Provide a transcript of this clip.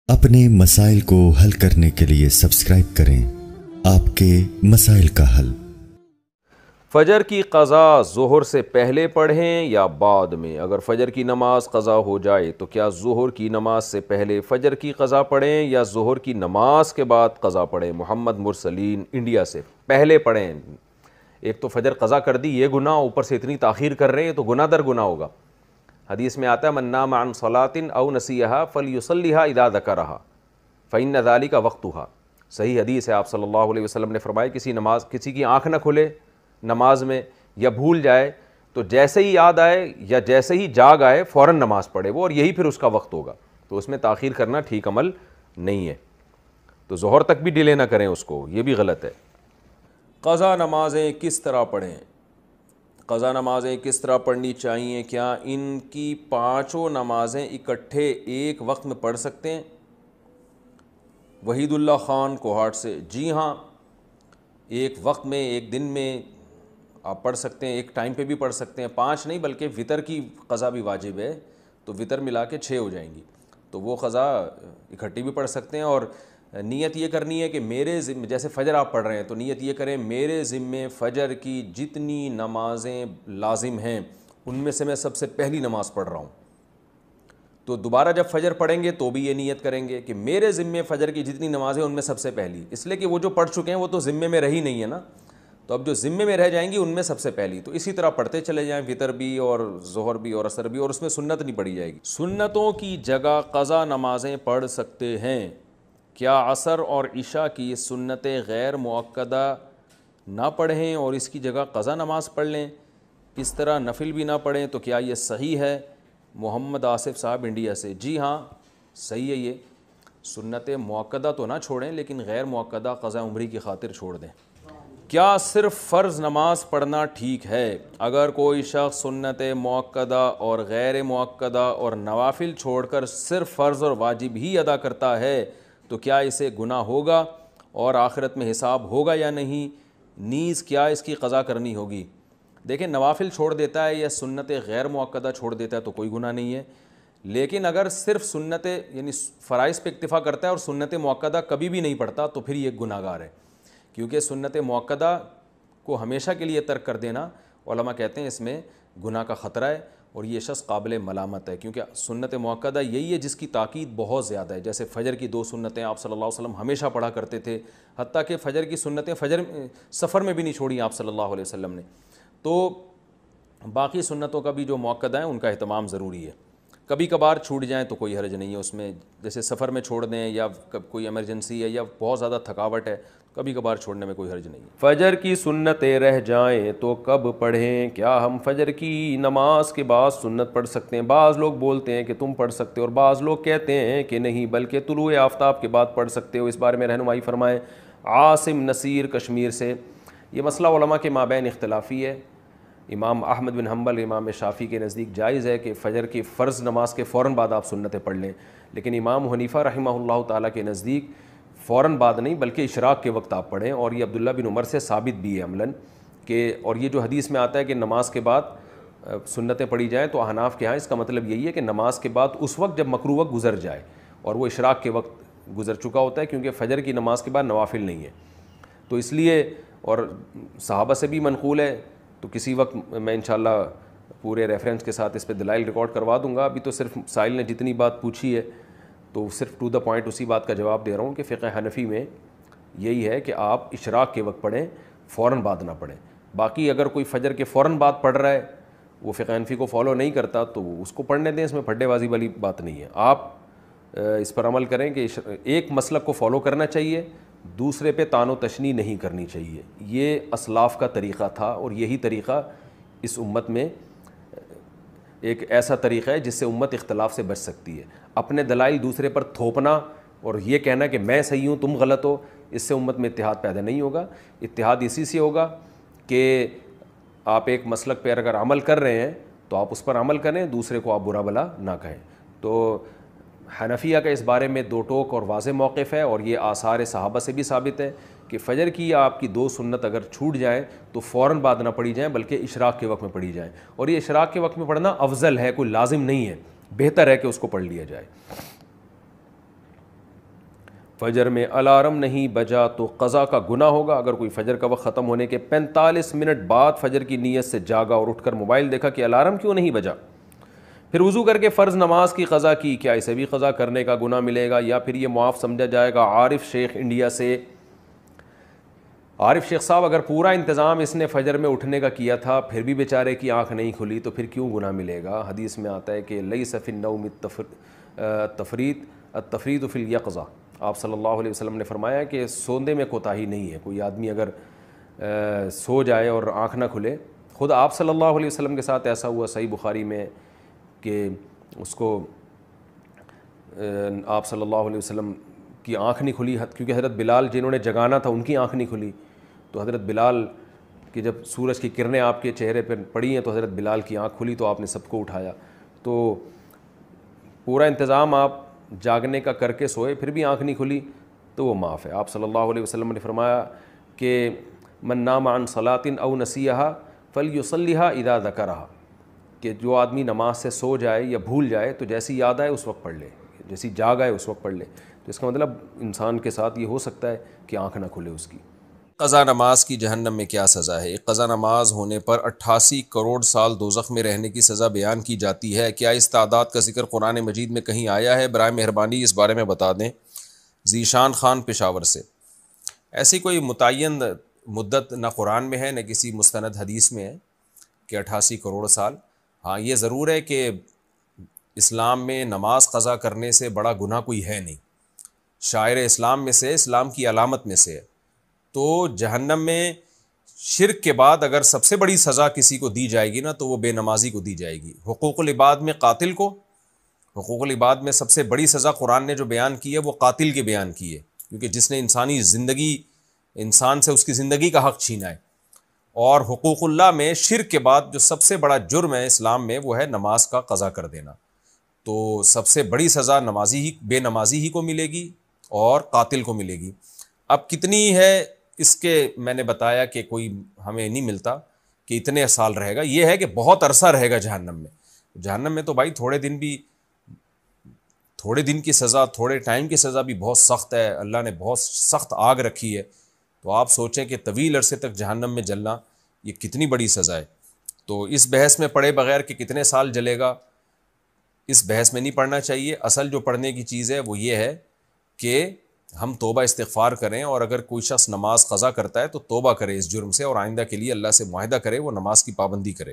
اپنے مسائل کو حل کرنے کے لیے سبسکرائب کریں آپ کے مسائل کا حل۔ فجر کی قضا ظہر سے پہلے پڑھیں یا بعد میں؟ اگر فجر کی نماز قضا ہو جائے تو کیا ظہر کی نماز سے پہلے فجر کی قضا پڑھیں یا ظہر کی نماز کے بعد قضا پڑھیں؟ محمد مرسلین انڈیا سے۔ پہلے پڑھیں۔ ایک تو فجر قضا کر دی، یہ گناہ، اوپر سے اتنی تاخیر کر رہے ہیں تو گناہ در گناہ ہوگا۔ حدیث میں آتا ہے من نام عن صلاۃ او نسیھا فلیصلیھا اذا ذکرھا فإن ذلک وقتھا۔ صحیح حدیث ہے، آپ صلی اللہ علیہ وسلم نے فرمایا کسی کی آنکھ نہ کھلے نماز میں یا بھول جائے تو جیسے ہی یاد آئے یا جیسے ہی جاگ آئے فوراً نماز پڑھے وہ، اور یہی پھر اس کا وقت ہوگا۔ تو اس میں تاخیر کرنا ٹھیک عمل نہیں ہے، تو ظہر تک بھی ڈیلے نہ کریں اس کو، یہ بھی غلط ہے۔ قضا نمازیں کس طرح پڑھیں؟ قضا نمازیں کس طرح پڑھنی چاہیے؟ کیا ان کی پانچوں نمازیں اکٹھے ایک وقت میں پڑھ سکتے ہیں؟ وحید اللہ خان کوہاٹ سے۔ جی ہاں، ایک وقت میں، ایک دن میں آپ پڑھ سکتے ہیں، ایک ٹائم پہ بھی پڑھ سکتے ہیں۔ 5 نہیں بلکہ وطر کی قضا بھی واجب ہے، تو وطر ملا کے 6 ہو جائیں گی، تو وہ قضا اکٹھی بھی پڑھ سکتے ہیں۔ اور نیت یہ کرنی ہے کہ میرے ذمے، جیسے فجر آپ پڑھ رہے ہیں تو نیت یہ کریں میرے ذمے فجر کی جتنی نمازیں لازم ہیں ان میں سے میں سب سے پہلی نماز پڑھ رہا ہوں۔ تو دوبارہ جب فجر پڑھیں گے تو بھی یہ نیت کریں گے کہ میرے ذمے فجر کی جتنی نمازیں ان میں سب سے پہلی، اس لیے کہ وہ جو پڑھ چکے ہیں وہ تو ذمے میں رہی نہیں ہے نا، تو اب جو ذمے میں رہ جائیں گی ان میں سب سے پہلی، تو اسی طرح پڑھتے چلے جائیں، وطر بھی اور ظہر بھی اور عصر بھی، اور اس میں سنت نہیں پڑھی جائے گی۔ سنتوں کی جگہ قضا نمازیں پڑھ سکتے ہیں؟ کیا عصر اور عشاء کی سنتیں غیر مؤکدہ نہ پڑھیں اور اس کی جگہ قضا نماز پڑھ لیں؟ اس طرح نفل بھی نہ پڑھیں تو کیا یہ صحیح ہے؟ محمد آصف صاحب انڈیا سے۔ جی ہاں، صحیح ہے، یہ سنت مؤکدہ تو نہ چھوڑیں لیکن غیر مؤکدہ قضا عمری کی خاطر چھوڑ دیں۔ کیا صرف فرض نماز پڑھنا ٹھیک ہے؟ اگر کوئی شخص سنت مؤکدہ اور غیر مؤکدہ اور نوافل چھوڑ کر صرف فرض اور واجب ہی ادا کرتا ہے تو کیا اسے گناہ ہوگا اور آخرت میں حساب ہوگا یا نہیں؟ نیز کیا اس کی قضا کرنی ہوگی؟ دیکھیں، نوافل چھوڑ دیتا ہے یا سنت غیر مؤکدہ چھوڑ دیتا ہے تو کوئی گناہ نہیں ہے، لیکن اگر صرف سنت یعنی فرائض پہ اکتفا کرتا ہے اور سنت مؤکدہ کبھی بھی نہیں پڑھتا تو پھر یہ گناہ گار ہے، کیونکہ سنت مؤکدہ کو ہمیشہ کے لیے ترک کر دینا علماء کہتے ہیں اس میں گناہ کا خطرہ ہے اور یہ شخص قابل ملامت ہے، کیونکہ سنت مؤکدہ یہی ہے جس کی تاکید بہت زیادہ ہے۔ جیسے فجر کی 2 سنتیں آپ صلی اللہ علیہ وسلم ہمیشہ پڑھا کرتے تھے، حتیٰ کہ فجر کی سنتیں سفر میں بھی نہیں چھوڑی آپ صلی اللہ علیہ وسلم نے، تو باقی سنتوں کا بھی جو مؤکدہ ہیں ان کا اہتمام ضروری ہے۔ کبھی کبھار چھوٹ جائیں تو کوئی حرج نہیں ہے اس میں، جیسے سفر میں چھوڑ دیں یا کوئی ایمرجنسی ہے یا بہت زیادہ تھکاوٹ ہے، کبھی کبھار چھوڑنے میں کوئی حرج نہیں ہے۔ فجر کی سنتیں رہ جائیں تو کب پڑھیں؟ کیا ہم فجر کی نماز کے بعد سنت پڑھ سکتے ہیں؟ بعض لوگ بولتے ہیں کہ تم پڑھ سکتے ہو اور بعض لوگ کہتے ہیں کہ نہیں بلکہ طلوع آفتاب کے بعد پڑھ سکتے ہو، اس بارے میں رہنمائی فرمائیں۔ عاصم نصیر کشمیر سے۔ یہ مسئلہ علماء کے مابین اختلافی ہے۔ امام احمد بن حنبل، امام شافعی کے نزدیک جائز ہے کہ فجر کی فرض نماز کے فوراً بعد آپ سنتیں پڑھ لیں، لیکن امام حنیفہ رحمہ اللہ تعالیٰ کے نزدیک فوراً بعد نہیں بلکہ اشراق کے وقت آپ پڑھیں، اور یہ عبداللہ بن عمر سے ثابت بھی ہے عملاً کہ، اور یہ جو حدیث میں آتا ہے کہ نماز کے بعد سنتیں پڑھی جائیں تو احناف کے ہاں اس کا مطلب یہی ہے کہ نماز کے بعد اس وقت جب مکروہ وقت گزر جائے، اور وہ اشراق کے وقت گزر چکا ہوتا ہے، کیونکہ فجر کی نماز کے بعد نوافل نہیں ہے، تو اس لیے، اور صحابہ سے بھی منقول ہے، تو کسی وقت میں انشاءاللہ پورے ریفرنس کے ساتھ اس پہ دلائل ریکارڈ کروا دوں گا۔ ابھی تو صرف سائل نے جتنی بات پوچھی ہے تو صرف ٹو دا پوائنٹ اسی بات کا جواب دے رہا ہوں کہ فقہ حنفی میں یہی ہے کہ آپ اشراق کے وقت پڑھیں، فوراً بعد نہ پڑھیں۔ باقی اگر کوئی فجر کے فوراً بعد پڑھ رہا ہے، وہ فقہ حنفی کو فالو نہیں کرتا تو اس کو پڑھنے دیں، اس میں پھڈے بازی والی بات نہیں ہے۔ آپ اس پر عمل کریں کہ ایک مسلک کو فالو کرنا چاہیے، دوسرے پہ طعن و تشنیع نہیں کرنی چاہیے۔ یہ اسلاف کا طریقہ تھا اور یہی طریقہ اس امت میں ایک ایسا طریقہ ہے جس سے امت اختلاف سے بچ سکتی ہے۔ اپنے دلائل دوسرے پر تھوپنا اور یہ کہنا کہ میں صحیح ہوں تم غلط ہو، اس سے امت میں اتحاد پیدا نہیں ہوگا۔ اتحاد اسی سے ہوگا کہ آپ ایک مسلک پہ اگر عمل کر رہے ہیں تو آپ اس پر عمل کریں، دوسرے کو آپ برا بلا نہ کہیں۔ تو حنفیہ کا اس بارے میں 2 ٹوک اور واضح موقف ہے، اور یہ آثار صحابہ سے بھی ثابت ہے کہ فجر کی آپ کی 2 سنت اگر چھوٹ جائیں تو فوراً بعد نہ پڑھی جائیں بلکہ اشراق کے وقت میں پڑھی جائیں، اور یہ اشراق کے وقت میں پڑھنا افضل ہے، کوئی لازم نہیں ہے، بہتر ہے کہ اس کو پڑھ لیا جائے۔ فجر میں الارم نہیں بجا تو قضا کا گناہ ہوگا۔ اگر کوئی فجر کا وقت ختم ہونے کے 45 منٹ بعد فجر کی نیت سے جاگا اور اٹھ کر موبائل دیکھا کہ الارم کیوں نہیں بجا، پھر وضو کر کے فرض نماز کی قضا کی، کیا اسے بھی قضا کرنے کا گناہ ملے گا یا پھر یہ معاف سمجھا جائے گا؟ عارف شیخ انڈیا سے۔ عارف شیخ صاحب، اگر پورا انتظام اس نے فجر میں اٹھنے کا کیا تھا پھر بھی بیچارے کی آنکھ نہیں کھلی تو پھر کیوں گناہ ملے گا؟ حدیث میں آتا ہے کہ لیس فی النوم التفریط فی الیقظہ، آپ صلی اللہ علیہ وسلم نے فرمایا کہ سوندے میں کوتاہی نہیں ہے۔ کوئی آدمی اگر سو جائے اور آنکھ نہ کھلے، خود آپ صلی اللہ علیہ وسلم کے ساتھ ایسا ہوا صحیح بخاری میں کہ اس کو آپ صلی اللہ علیہ وسلم کی آنکھ نہیں کھلی، کیونکہ حضرت بلال جنہوں نے جگانا تھا ان کی آنکھ نہیں کھلی، تو حضرت بلال کی جب سورج کی کرنیں آپ کے چہرے پر پڑی ہیں تو حضرت بلال کی آنکھ کھلی تو آپ نے سب کو اٹھایا۔ تو پورا انتظام آپ جاگنے کا کر کے سوئے پھر بھی آنکھ نہیں کھلی تو وہ معاف ہے۔ آپ صلی اللہ علیہ وسلم نے فرمایا کہ من نام عن صلاۃ او نسیہا فلیصلیھا اذا ذکرھا، کہ جو آدمی نماز سے سو جائے یا بھول جائے تو جیسی یاد آئے اس وقت پڑھ لے، جیسی جاگ آئے اس وقت پڑھ لے۔ تو اس کا مطلب انسان کے ساتھ یہ ہو سکتا ہے کہ آنکھ نہ کھلے اس کی۔ قضا نماز کی جہنم میں کیا سزا ہے؟ ایک قضا نماز ہونے پر 88 کروڑ سال دوزخ میں رہنے کی سزا بیان کی جاتی ہے، کیا اس تعداد کا ذکر قرآن مجید میں کہیں آیا ہے؟ برائے مہربانی اس بارے میں بتا دیں۔ ذیشان خان پشاور سے۔ ایسی کوئی متعین مدت نہ قرآن میں ہے نہ کسی مستند حدیث میں ہے کہ 88 کروڑ سال۔ ہاں یہ ضرور ہے کہ اسلام میں نماز قضا کرنے سے بڑا گناہ کوئی ہے نہیں، شاعر اسلام میں سے، اسلام کی علامت میں سے ہے۔ تو جہنم میں شرک کے بعد اگر سب سے بڑی سزا کسی کو دی جائے گی نا تو وہ بے نمازی کو دی جائے گی۔ حقوق العباد میں قاتل کو، حقوق العباد میں سب سے بڑی سزا قرآن نے جو بیان کی ہے وہ قاتل کے بیان کی ہے، کیونکہ جس نے انسانی زندگی، انسان سے اس کی زندگی کا حق چھینا ہے۔ اور حقوق اللہ میں شرک کے بعد جو سب سے بڑا جرم ہے اسلام میں وہ ہے نماز کا قضا کر دینا۔ تو سب سے بڑی سزا نمازی ہی، بے نمازی ہی کو ملے گی اور قاتل کو ملے گی۔ اب کتنی ہے اس کے میں نے بتایا کہ کوئی ہمیں نہیں ملتا کہ اتنے سال رہے گا، یہ ہے کہ بہت عرصہ رہے گا جہنم میں۔ جہنم میں تو بھائی تھوڑے دن کی سزا، تھوڑے ٹائم کی سزا بھی بہت سخت ہے، اللہ نے بہت سخت آگ رکھی ہے۔ تو آپ سوچیں کہ طویل عرصے تک جہنم میں جلنا یہ کتنی بڑی سزا ہے۔ تو اس بحث میں پڑھے بغیر کہ کتنے سال جلے گا، اس بحث میں نہیں پڑھنا چاہیے۔ اصل جو پڑھنے کی چیز ہے وہ یہ ہے کہ ہم توبہ استغفار کریں، اور اگر کوئی شخص نماز قضا کرتا ہے تو توبہ کرے اس جرم سے، اور آئندہ کے لیے اللہ سے معاہدہ کرے وہ نماز کی پابندی کرے۔